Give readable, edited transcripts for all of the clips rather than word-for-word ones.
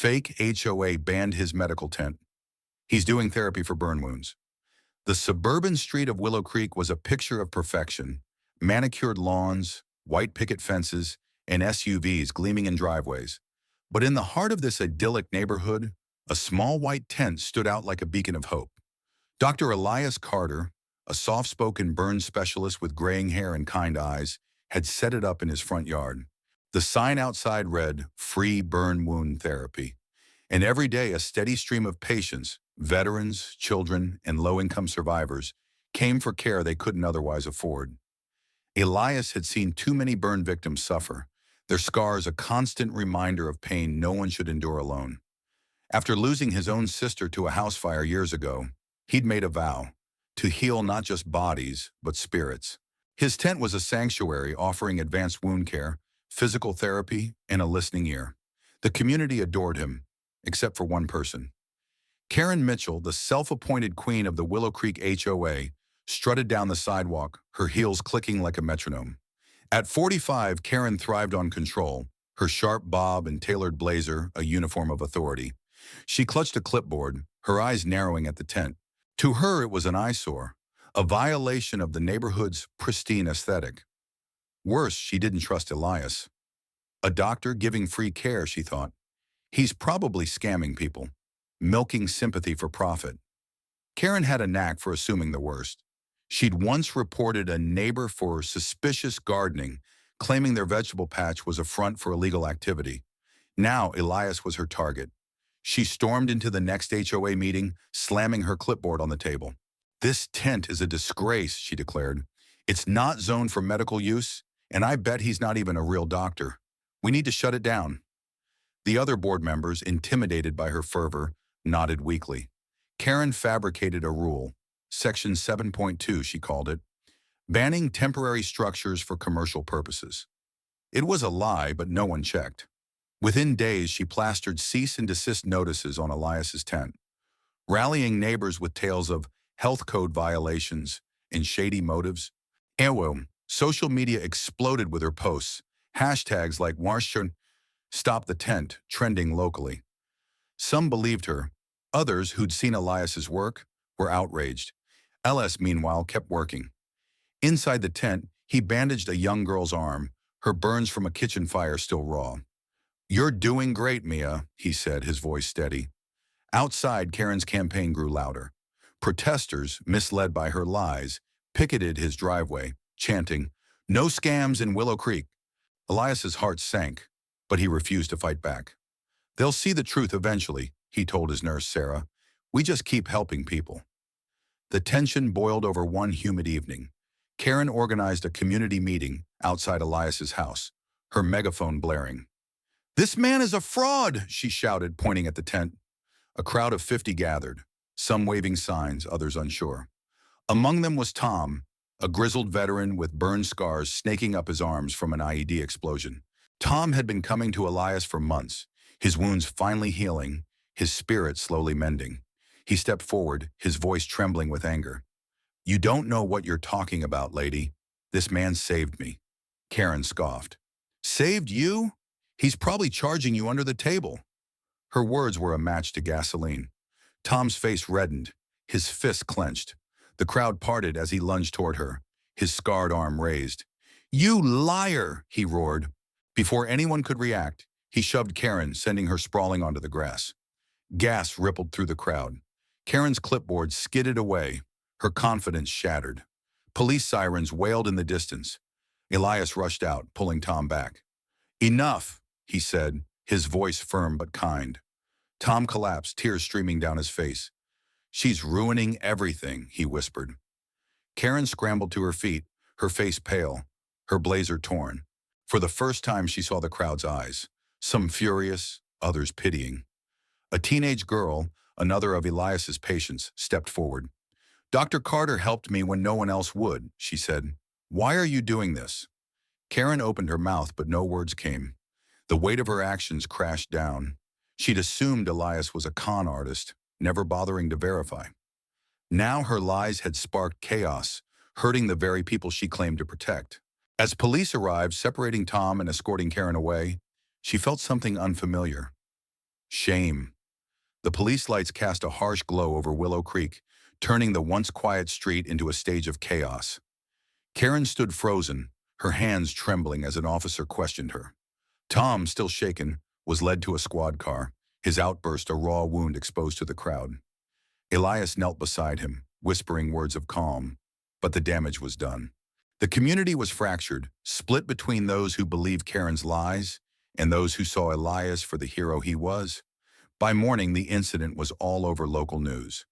Fake HOA banned his medical tent. He's doing therapy for burn wounds. The suburban street of Willow Creek was a picture of perfection. Manicured lawns, white picket fences, and SUVs gleaming in driveways. But in the heart of this idyllic neighborhood, a small white tent stood out like a beacon of hope. Dr. Elias Carter, a soft-spoken burn specialist with graying hair and kind eyes, had set it up in his front yard. The sign outside read, "Free Burn Wound Therapy." And every day a steady stream of patients, veterans, children, and low-income survivors, came for care they couldn't otherwise afford. Elias had seen too many burn victims suffer, their scars a constant reminder of pain no one should endure alone. After losing his own sister to a house fire years ago, he'd made a vow to heal not just bodies, but spirits. His tent was a sanctuary offering advanced wound care, physical therapy, and a listening ear. The community adored him, except for one person. Karen Mitchell, the self-appointed queen of the Willow Creek HOA, strutted down the sidewalk, her heels clicking like a metronome. At 45, Karen thrived on control, her sharp bob and tailored blazer a uniform of authority. She clutched a clipboard, her eyes narrowing at the tent. To her, it was an eyesore, a violation of the neighborhood's pristine aesthetic. Worse, she didn't trust Elias. A doctor giving free care, she thought. He's probably scamming people, milking sympathy for profit. Karen had a knack for assuming the worst. She'd once reported a neighbor for suspicious gardening, claiming their vegetable patch was a front for illegal activity. Now Elias was her target. She stormed into the next HOA meeting, slamming her clipboard on the table. "This tent is a disgrace," she declared. "It's not zoned for medical use, and I bet he's not even a real doctor. We need to shut it down." The other board members, intimidated by her fervor, nodded weakly. Karen fabricated a rule, Section 7.2 she called it, banning temporary structures for commercial purposes. It was a lie, but no one checked. Within days, she plastered cease and desist notices on Elias's tent, rallying neighbors with tales of health code violations and shady motives. Anyway, social media exploded with her posts, hashtags like "Marshall Stop the Tent" trending locally. Some believed her. Others, who'd seen Elias's work, were outraged. LS, meanwhile, kept working. Inside the tent, he bandaged a young girl's arm, her burns from a kitchen fire still raw. "You're doing great, Mia," he said, his voice steady. Outside, Karen's campaign grew louder. Protesters, misled by her lies, picketed his driveway, chanting, "No scams in Willow Creek." Elias's heart sank, but he refused to fight back. "They'll see the truth eventually," he told his nurse, Sarah. "We just keep helping people." The tension boiled over one humid evening. Karen organized a community meeting outside Elias's house, her megaphone blaring. "This man is a fraud," she shouted, pointing at the tent. A crowd of 50 gathered, some waving signs, others unsure. Among them was Tom, a grizzled veteran with burn scars snaking up his arms from an IED explosion. Tom had been coming to Elias for months, his wounds finally healing, his spirit slowly mending. He stepped forward, his voice trembling with anger. "You don't know what you're talking about, lady. This man saved me." Karen scoffed. "Saved you? He's probably charging you under the table." Her words were a match to gasoline. Tom's face reddened, his fist clenched. The crowd parted as he lunged toward her, his scarred arm raised. "You liar!" he roared. Before anyone could react, he shoved Karen, sending her sprawling onto the grass. Gas rippled through the crowd. Karen's clipboard skidded away, her confidence shattered. Police sirens wailed in the distance. Elias rushed out, pulling Tom back. "Enough," he said, his voice firm but kind. Tom collapsed, tears streaming down his face. "She's ruining everything," he whispered. Karen scrambled to her feet, her face pale, her blazer torn. For the first time, she saw the crowd's eyes, some furious, others pitying. A teenage girl, another of Elias's patients, stepped forward. "Dr. Carter helped me when no one else would," she said. "Why are you doing this?" Karen opened her mouth, but no words came. The weight of her actions crashed down. She'd assumed Elias was a con artist, never bothering to verify. Now her lies had sparked chaos, hurting the very people she claimed to protect. As police arrived, separating Tom and escorting Karen away, she felt something unfamiliar. Shame. The police lights cast a harsh glow over Willow Creek, turning the once quiet street into a stage of chaos. Karen stood frozen, her hands trembling as an officer questioned her. Tom, still shaken, was led to a squad car, his outburst a raw wound exposed to the crowd. Elias knelt beside him, whispering words of calm, but the damage was done. The community was fractured, split between those who believed Karen's lies and those who saw Elias for the hero he was. By morning, the incident was all over local news.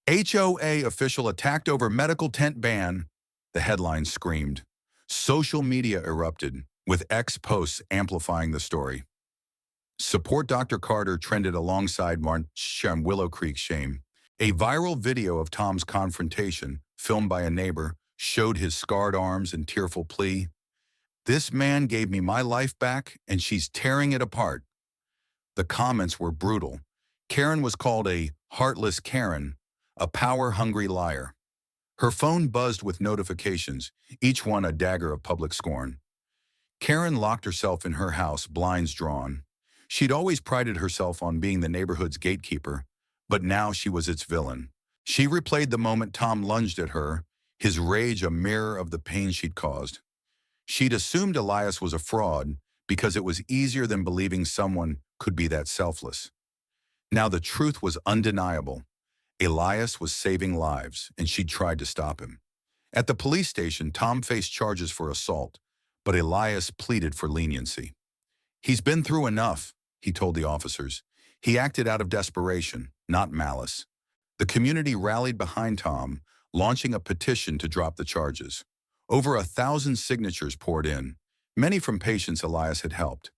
HOA official attacked over medical tent ban, the headline screamed. Social media erupted, with X posts amplifying the story. Support Dr. Carter trended alongside March on Willow Creek shame. A viral video of Tom's confrontation, filmed by a neighbor, showed his scarred arms and tearful plea. This man gave me my life back, and she's tearing it apart. The comments were brutal. Karen was called a heartless Karen, a power-hungry liar. Her phone buzzed with notifications, each one a dagger of public scorn. Karen locked herself in her house, blinds drawn. She'd always prided herself on being the neighborhood's gatekeeper, but now she was its villain. She replayed the moment Tom lunged at her, his rage a mirror of the pain she'd caused. She'd assumed Elias was a fraud because it was easier than believing someone could be that selfless. Now the truth was undeniable. Elias was saving lives, and she'd tried to stop him. At the police station, Tom faced charges for assault, but Elias pleaded for leniency. He's been through enough, he told the officers. He acted out of desperation, not malice. The community rallied behind Tom, launching a petition to drop the charges. Over 1,000 signatures poured in, many from patients Elias had helped.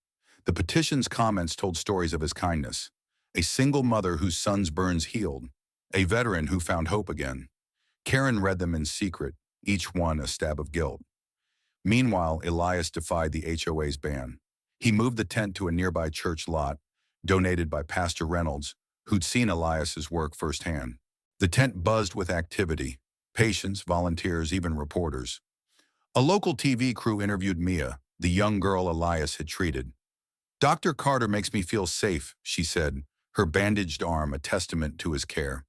The petition's comments told stories of his kindness. A single mother whose son's burns healed. A veteran who found hope again. Karen read them in secret, each one a stab of guilt. Meanwhile, Elias defied the HOA's ban. He moved the tent to a nearby church lot, donated by Pastor Reynolds, who'd seen Elias's work firsthand. The tent buzzed with activity, patients, volunteers, even reporters. A local TV crew interviewed Mia, the young girl Elias had treated. Dr. Carter makes me feel safe, she said, her bandaged arm a testament to his care.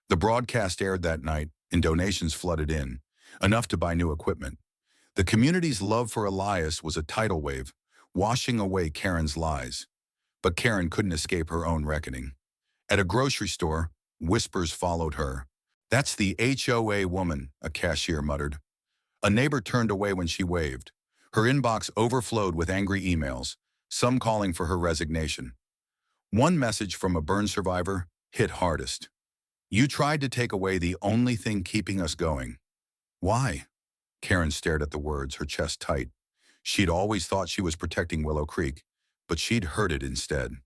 The broadcast aired that night, and donations flooded in, enough to buy new equipment. The community's love for Elias was a tidal wave, washing away Karen's lies. But Karen couldn't escape her own reckoning. At a grocery store, whispers followed her. That's the HOA woman, a cashier muttered. A neighbor turned away when she waved. Her inbox overflowed with angry emails, some calling for her resignation. One message from a burn survivor hit hardest. You tried to take away the only thing keeping us going. Why? Karen stared at the words, her chest tight. She'd always thought she was protecting Willow Creek, but she'd hurt it instead.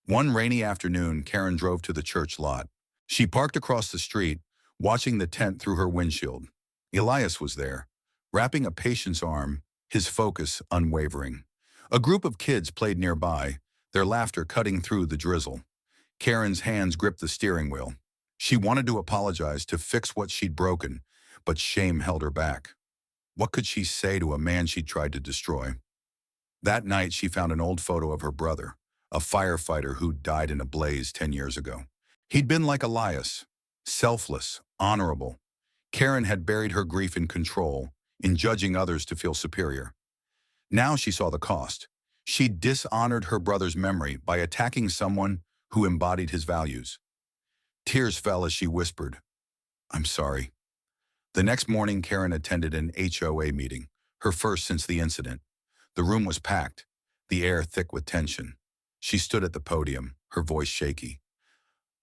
One rainy afternoon, Karen drove to the church lot. She parked across the street, watching the tent through her windshield. Elias was there, wrapping a patient's arm, his focus unwavering. A group of kids played nearby, their laughter cutting through the drizzle. Karen's hands gripped the steering wheel. She wanted to apologize, to fix what she'd broken, but shame held her back. What could she say to a man she'd tried to destroy? That night, she found an old photo of her brother, a firefighter who'd died in a blaze 10 years ago. He'd been like Elias, selfless, honorable. Karen had buried her grief in control, in judging others to feel superior. Now she saw the cost. She'd dishonored her brother's memory by attacking someone who embodied his values. Tears fell as she whispered, "I'm sorry." The next morning, Karen attended an HOA meeting, her first since the incident. The room was packed, the air thick with tension. She stood at the podium, her voice shaky.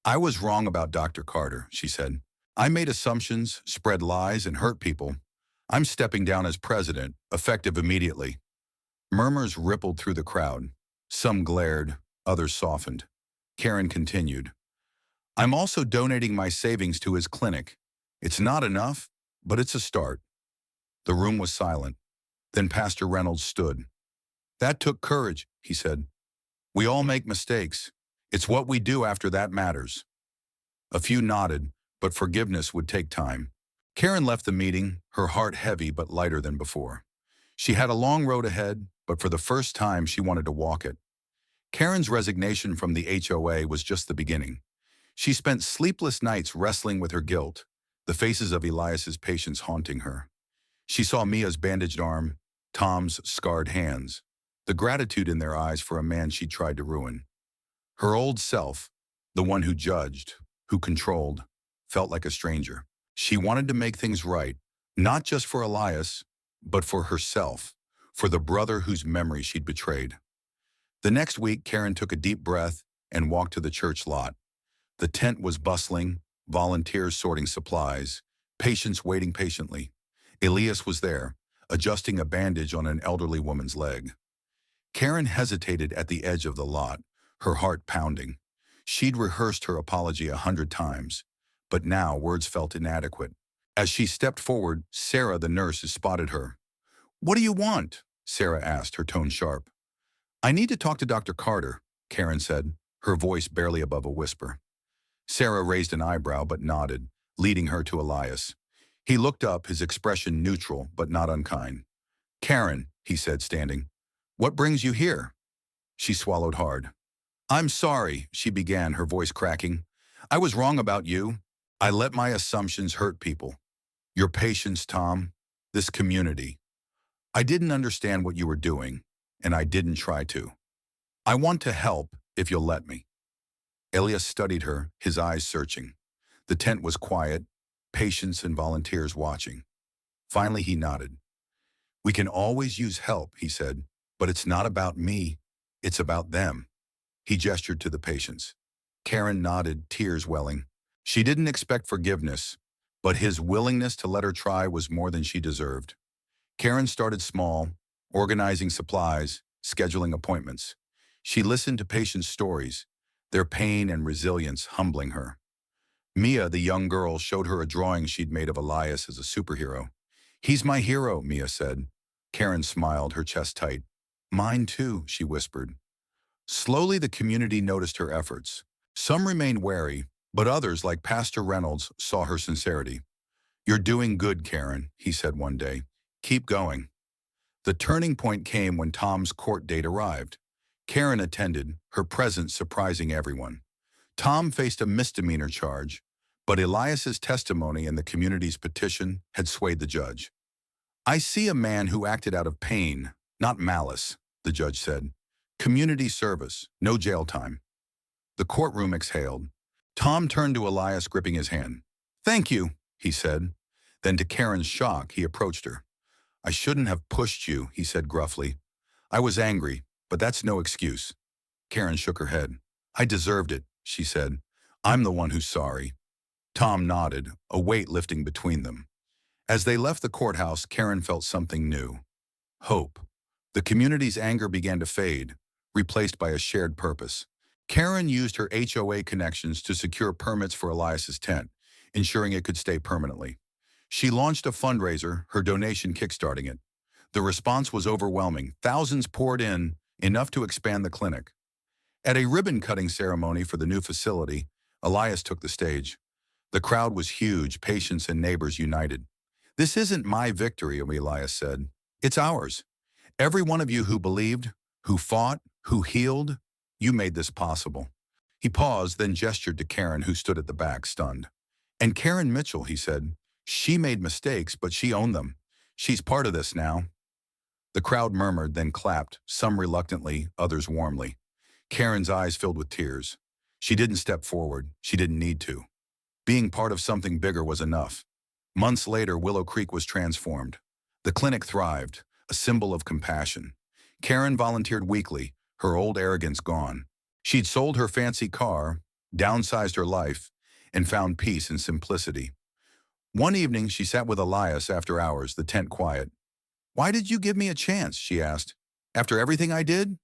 "I was wrong about Dr. Carter," she said. "I made assumptions, spread lies, and hurt people. I'm stepping down as president, effective immediately." Murmurs rippled through the crowd. Some glared, others softened. Karen continued, "I'm also donating my savings to his clinic. It's not enough, but it's a start." The room was silent. Then Pastor Reynolds stood. "That took courage," he said. "We all make mistakes. It's what we do after that matters." A few nodded, but forgiveness would take time. Karen left the meeting, her heart heavy but lighter than before. She had a long road ahead, but for the first time she wanted to walk it. Karen's resignation from the HOA was just the beginning. She spent sleepless nights wrestling with her guilt, the faces of Elias's patients haunting her. She saw Mia's bandaged arm, Tom's scarred hands, the gratitude in their eyes for a man she tried to ruin. Her old self, the one who judged, who controlled, felt like a stranger. She wanted to make things right, not just for Elias, but for herself, for the brother whose memory she'd betrayed. The next week, Karen took a deep breath and walked to the church lot. The tent was bustling, volunteers sorting supplies, patients waiting patiently. Elias was there, adjusting a bandage on an elderly woman's leg. Karen hesitated at the edge of the lot, her heart pounding. She'd rehearsed her apology 100 times, but now words felt inadequate. As she stepped forward, Sarah, the nurse, spotted her. "What do you want?" Sarah asked, her tone sharp. "I need to talk to Dr. Carter," Karen said, her voice barely above a whisper. Sarah raised an eyebrow but nodded, leading her to Elias. He looked up, his expression neutral but not unkind. "Karen," he said, standing, "what brings you here?" She swallowed hard. "I'm sorry," she began, her voice cracking. "I was wrong about you. I let my assumptions hurt people. Your patience, Tom, this community. I didn't understand what you were doing, and I didn't try to. I want to help if you'll let me." Elias studied her, his eyes searching. The tent was quiet, patients and volunteers watching. Finally, he nodded. "We can always use help," he said, "but it's not about me. It's about them." He gestured to the patients. Karen nodded, tears welling. She didn't expect forgiveness, but his willingness to let her try was more than she deserved. Karen started small, organizing supplies, scheduling appointments. She listened to patients' stories, their pain and resilience humbling her. Mia, the young girl, showed her a drawing she'd made of Elias as a superhero. "He's my hero," Mia said. Karen smiled, her chest tight. "Mine too," she whispered. Slowly, the community noticed her efforts. Some remained wary, but others, like Pastor Reynolds, saw her sincerity. "You're doing good, Karen," he said one day. "Keep going." The turning point came when Tom's court date arrived. Karen attended, her presence surprising everyone. Tom faced a misdemeanor charge, but Elias's testimony and the community's petition had swayed the judge. "I see a man who acted out of pain, not malice," the judge said. "Community service, no jail time." The courtroom exhaled. Tom turned to Elias, gripping his hand. "Thank you," he said. Then, to Karen's shock, he approached her. "I shouldn't have pushed you," he said gruffly. "I was angry, but that's no excuse." Karen shook her head. "I deserved it," she said. "I'm the one who's sorry." Tom nodded, a weight lifting between them. As they left the courthouse, Karen felt something new. Hope. The community's anger began to fade, replaced by a shared purpose. Karen used her HOA connections to secure permits for Elias's tent, ensuring it could stay permanently. She launched a fundraiser, her donation kickstarting it. The response was overwhelming. Thousands poured in, enough to expand the clinic. At a ribbon-cutting ceremony for the new facility, Elias took the stage. The crowd was huge, patients and neighbors united. "This isn't my victory," Elias said. "It's ours. Every one of you who believed, who fought, who healed, you made this possible." He paused, then gestured to Karen, who stood at the back, stunned. "And Karen Mitchell," he said. "She made mistakes, but she owned them. She's part of this now." The crowd murmured, then clapped, some reluctantly, others warmly. Karen's eyes filled with tears. She didn't step forward. She didn't need to. Being part of something bigger was enough. Months later, Willow Creek was transformed. The clinic thrived, a symbol of compassion. Karen volunteered weekly, her old arrogance gone. She'd sold her fancy car, downsized her life, and found peace in simplicity. One evening, she sat with Elias after hours, the tent quiet. "Why did you give me a chance?" she asked. "After everything I did?"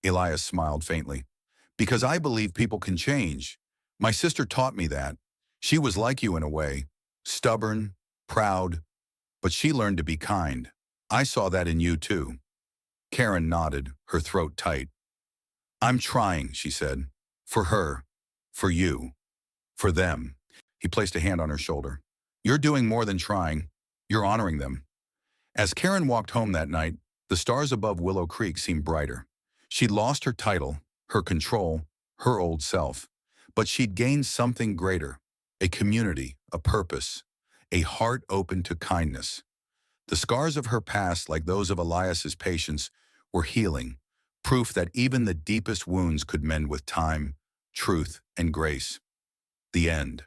Elias smiled faintly. "Because I believe people can change. My sister taught me that. She was like you in a way, stubborn, proud, but she learned to be kind. I saw that in you too." Karen nodded, her throat tight. "I'm trying," she said. "For her, for you, for them." He placed a hand on her shoulder. "You're doing more than trying. You're honoring them." As Karen walked home that night, the stars above Willow Creek seemed brighter. She'd lost her title, her control, her old self. But she'd gained something greater, a community, a purpose, a heart open to kindness. The scars of her past, like those of Elias's patience, were healing, proof that even the deepest wounds could mend with time, truth, and grace. The end.